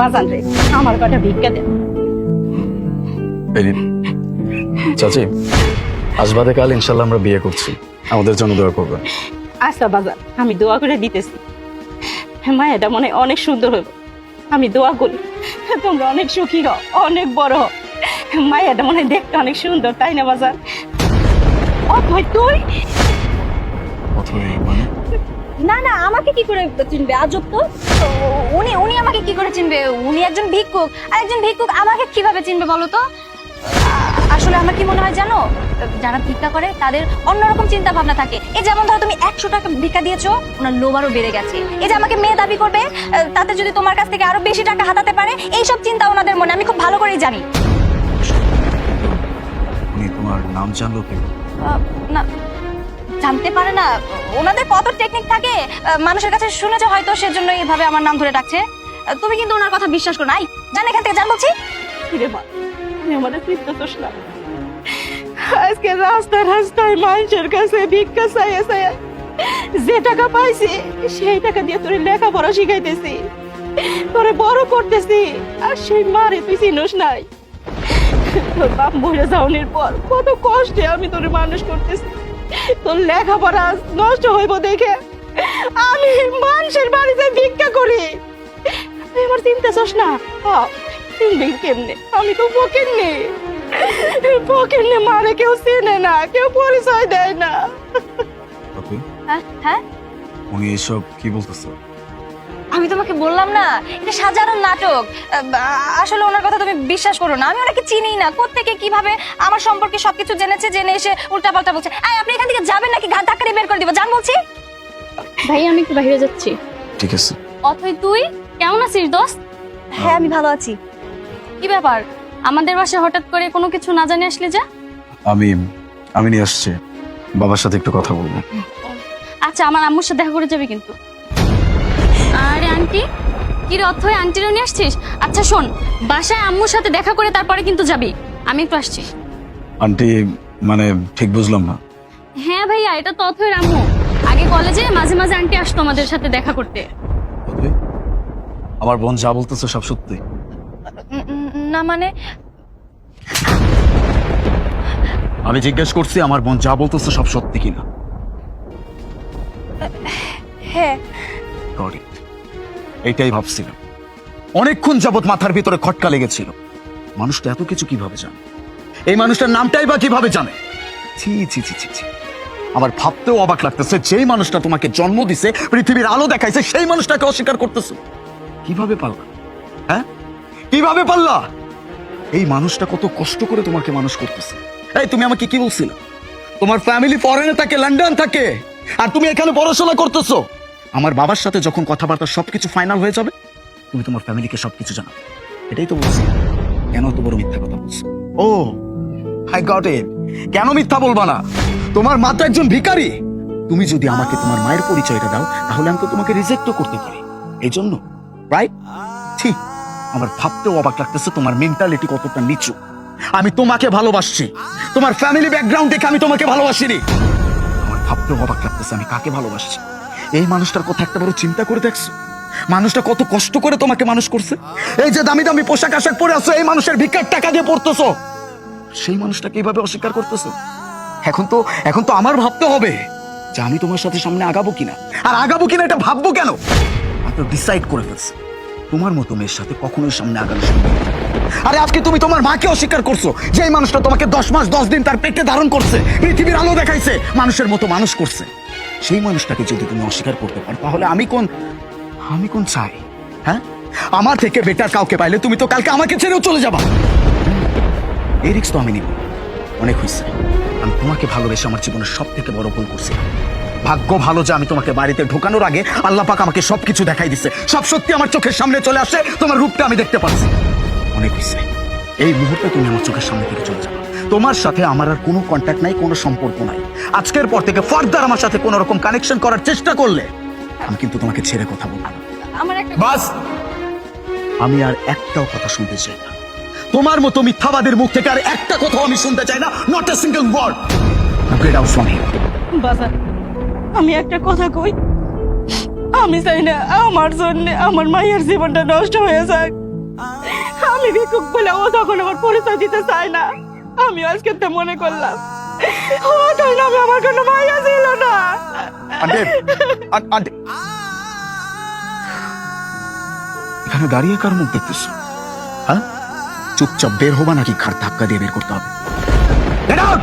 বাজান রে আমার কটা ভিক্ষা দেন। চাচি, আজ বাদে কাল ইনশাল্লাহ আমরা বিয়ে করছি, আমাদের জন্য দোয়া করবেন। আচ্ছা বাজান, আমি দোয়া করে দিতেছি। মায়াটা মনে হয় অনেক সুন্দর হইব, আমি দোয়া করি তোমরা অনেক সুখী হও, অনেক বড় হও। মায়াটা মনে হয় দেখতে অনেক সুন্দর, তাই না বাজান? অথই তুই? মানে না না, আমাকে কি করে চিনবে? আজব তো। উনি উনি আমাকে কি করে চিনবে? উনি একজন ভিক্ষুক, আর একজন ভিক্ষুক আমাকে কিভাবে চিনবে বলো তো? আসলে আমার কি মনে হয় জানো, যারা ভিক্ষা করে তাদের অন্যরকম চিন্তা ভাবনা থাকে। এই যেমন ধরো তুমি 100 টাকা ভিক্ষা দিয়েছো, ওনার লোভ আরো বেড়ে গেছে। এই যে আমাকে মেয়ে দাবি করবে, তাতে যদি তোমার কাছ থেকে আরো বেশি টাকা হাতাতে পারে, এইসব চিন্তা ওনাদের মনে আমি খুব ভালো করেই জানি। উনি তোমার নাম জানলো কেন? না, জানতে পারে না। ওনাদের কত টেকনিক থাকে, মানুষের কাছে শুনেছো হয়তো, সেজন্য এইভাবে আমার নাম ধরে ডাকছে। তুমি কিন্তু ওনার কথা বিশ্বাস করো নাই। জান এখান থেকে, জান বলছি। রে মা, তুই আমাদের চিন্তাতোষ না। আজকে রাস্তায় রাস্তায় মানুষের কাছে ভিক্ষা চাইয়া চাইয়া যে টাকা পাইছি, সেই টাকা দিয়ে তোর লেখাপড়া শিখাইতেছি, তোরে বড় করতেছি। আর সেই মারে তুই চিনোস নাই? তোর বাপ মরে যাওয়ার পর কত কষ্টে আমি তোর মানুষ করতেছি। তোর লেখাপড়া নষ্ট হইব দেখে আমি মানুষের বাড়িতে ভিক্ষা করি। তুই আমার চিন্তা চাস না? চিনবি কেমনে? আমি তো ফকিন্নি। ফকিন্নি মারে কেউ চেনে না, কেউ পরিচয় দেয় না। হ্যাঁ, উনি এসব কি বলতেছে? আমি তোমাকে বললাম না, এটা সাধারণ নাটক। আসলে ওনার কথা তুমি বিশ্বাস করো না। আমি ওনাকে চিনি না, কোত্থেকে কিভাবে আমার সম্পর্কে সবকিছু জেনেছে, জেনে এসে উল্টাপাল্টা বলছে। আপনি এখান থেকে যাবেন নাকি ঘাট ধাক্কা দিয়ে বের করে দিব? জান বলছি। ভাই আমি একটু বাইরে যাচ্ছি। ঠিক আছে। অথই তুই কেমন আছিস দোস্ত? হ্যাঁ আমি ভালো আছি। কি ব্যাপার, আমাদের বাসায় হঠাৎ করে কোনো কিছু না জানে আসলে যে? আমি নিয়ে আসছি, বাবার সাথে একটু কথা বলবো। আচ্ছা, আমার আম্মুর সাথে দেখা করে যাবি কিন্তু। আরে আন্টি, কি রে অথই, আন্টিরও নিয়ে আসছিস? আচ্ছা শোন, বাসায় আম্মুর সাথে দেখা করে তারপরে কিন্তু যাবি। আমি একটু আসছি। আন্টি মানে ঠিক বুঝলাম না। হ্যাঁ ভাইয়া, এটা তো অথইর আম্মু। আগে কলেজে মাঝে মাঝে আন্টি আসতো আমাদের সাথে দেখা করতে। আমার বোন যা বলতেছে সব সত্যি? না মানে, আমি জিজ্ঞেস করছি আমার বোন যা বলতেছে সব সত্যি কিনা। হ্যাঁ। Got it. এইটাই ভাবছিলাম, অনেকক্ষণ যাবত মাথার ভিতরে খটকা লেগেছিল। মানুষটা এত কিছু কিভাবে জানে? এই মানুষটার নামটাই বা কিভাবে জানে? ছি ছি ছি ছি ছি। আমার ভাবতেও অবাক লাগতেছে, যেই মানুষটা তোমাকে জন্ম দিছে, পৃথিবীর আলো দেখাইছে, সেই মানুষটাকে অস্বীকার করতেছো। কিভাবে পারলা? হ্যাঁ, কিভাবে পারলা? এই মানুষটা কত কষ্ট করে তোমাকে মানুষ করতেছে। এই তুমি আমাকে কি বলছিলে? তোমার ফ্যামিলি ফরেনে থাকে, লন্ডন থাকে, আর তুমি এখানে পড়াশোনা করতেছো। আমার বাবার সাথে যখন কথাবার্তা সবকিছু ফাইনাল হয়ে যাবে, তুমি তোমার ফ্যামিলিকে সবকিছু জানাবে। এটাই তো বলছি। কেন তো বড় মিথ্যা কথা বলছো? ও আই গট ইট। কেন মিথ্যা বলবা না? তোমার মা তো একজন ভিখারি। তুমি যদি আমাকে তোমার মায়ের পরিচয়টা দাও, তাহলে আমি তো তোমাকে রিজেক্টও করতে পারি। এই জন্য রাইট? ঠিক। আমার ভাবতেও অবাক লাগতেছে তোমার মেন্টালিটি কতটা নিচু। আমি তোমাকে ভালোবাসছি, তোমার ফ্যামিলি ব্যাকগ্রাউন্ড দেখে আমি তোমাকে ভালোবাসিনি। আমার ভাবতেও অবাক লাগতেছে আমি কাকে ভালোবাসছি। এই মানুষটার কথা একটা বড় চিন্তা করে দেখছো? মানুষটা কত কষ্ট করে তোমাকে মানুষ করছে। এই যে দামি দামি পোশাক আশাক পরে আছো, এই মানুষের ভিক্ষার টাকা দিয়ে পড়তেছো। সেই মানুষটাকে এইভাবে অস্বীকার করতেছো। এখন তো আমার ভাবতে হবে যে আমি তোমার সাথে সামনে আগাবো কিনা, আর আগাবো কিনা এটা ভাববো কেন? আমি তো ডিসাইড করে ফেলছি, তোমার মতো মেয়ের সাথে কখনোই সামনে আগানো সম্ভব না। আরে আজকে তুমি তোমার মাকে অস্বীকার করছো, যে এই মানুষটা তোমাকে 10 মাস 10 দিন তার পেটে ধারণ করছে, পৃথিবীর আলো দেখাইছে, মানুষের মতো মানুষ করছে। সেই মানুষটাকে যদি তুমি অস্বীকার করতে পারো, তাহলে আমি কোন চাই? হ্যাঁ, আমার থেকে বেটার কাউকে পাইলে তুমি তো কালকে আমাকে ছেড়েও চলে যাবা। এই রিস্ক তো আমি নিব। অনেক হয়েছে, আমি তোমাকে ভালোবেসে আমার জীবনের সব থেকে বড় ভুল করছি। ভাগ্য ভালো যে আমি তোমাকে বাড়িতে ঢোকানোর আগে আল্লাহ পাক আমাকে সবকিছু দেখাই দিচ্ছে, সব সত্যি আমার চোখের সামনে চলে আসে, তোমার রূপটা আমি দেখতে পাচ্ছি। অনেক হয়েছে, এই মুহূর্তে তুমি আমার চোখের সামনে থেকে চলে যাবে। তোমার সাথে আমার আর কোনো কন্ট্যাক্ট নাই, কোনো সম্পর্ক নাই। আজকের পর থেকে ফার্দার আমার সাথে কোনো রকম কানেকশন করার চেষ্টা করলে আমি কিন্তু তোমাকে ছেড়ে কথা বলবো না। আমার একটা বাস, আমি আর একটাও কথা শুনতে চাই না। তোমার মতো মিথ্যাবাদের মুখ থেকে আর একটা কথাও আমি শুনতে চাই না। Not a single word. Get out from here. বাজান, আমি একটা কথা কই, আমি চাই না আমার জন্য আমার মায়ের জীবনটা নষ্ট হয়ে যাক। আমি ভিক্ষুক বলে ও তখন আমার পরিচয় দিতে চায় না। আমি আজকে তো মনে করলাম ও তার নামে আমার কোনো মায়া ছিল না। আন্টি আন্টি এখানে দাঁড়িয়ে কার মুখ দেখতেছো? হ্যাঁ, চুপচাপ বের হবা নাকি ঘাড় ধাক্কা দিয়ে বের করতে হবে? Get out!